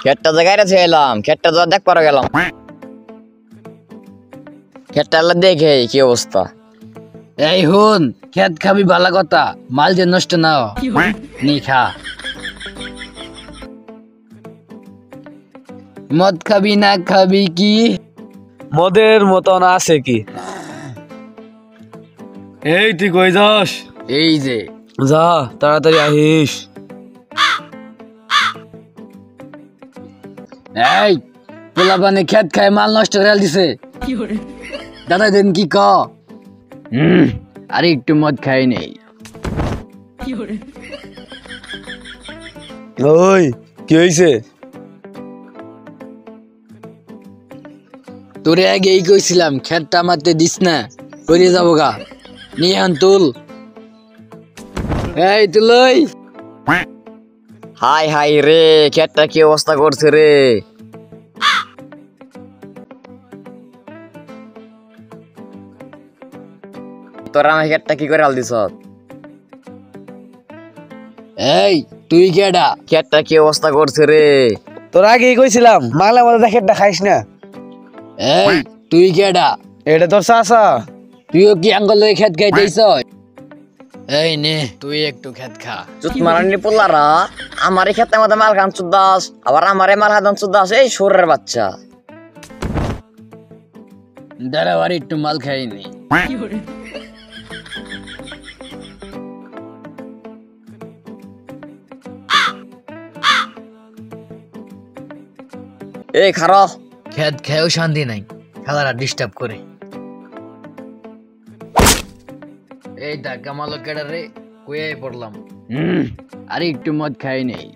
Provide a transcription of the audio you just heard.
খেটটা জায়গায় রেখে এলাম, খেটটা তো দেখ পারা গেলাম, খেটটা দেখে কি অবস্থা। এই হুন, খেত খাবি ভালো কথা, মাল যে নষ্ট না নি খা। মদ খাবি না খাবি কি? মদের মতন আছে কি? এই তুই কই যাস? এই যে যা তাড়াতাড়ি আহিস। এই পোলা পানে খেত খায় মাল নষ্ট করে দিছে। দাদা দেন কি ক? আরে একটু মদ খাই নেই। ওই কি হইছে? তোরে আগে এই কইছিলাম খেতটা মারতে দিস না, করে যাবো গা। নিহান তুল, এই তুলই। হাই হাই রে, খেটটা কি অবস্থা করছে রে। তোরা আমার খেটটা কি করে হাল দিছ? এই তুই কেডা? খেটটা কি অবস্থা করছে রে। তোর আগেই কইছিলাম বাংলা মধ্যে দেখে খাইস না। এই তুই কেডা? এটা তোর চাচা। তুইও কি আঙ্গল লয়ে খেত খাইতেইছ? এই নে তুই একটু খেত খা। চুত মারানি পোলারা আমারই খেতে মধ্যে মাল খান চুদ্দাস, আবার আমারে মাল খান চুদ্দাস, এই সুরের বাচ্চা। দাঁড়া আর একটু মাল খাই নি। এই খারো, খেত খেয়েও শান্তি নাই, খেলারা ডিস্টার্ব করে। এই ধাক্কা মালো কেডা রে, কইয়াই পড়লাম। আরে একটু মদ খাই নেই।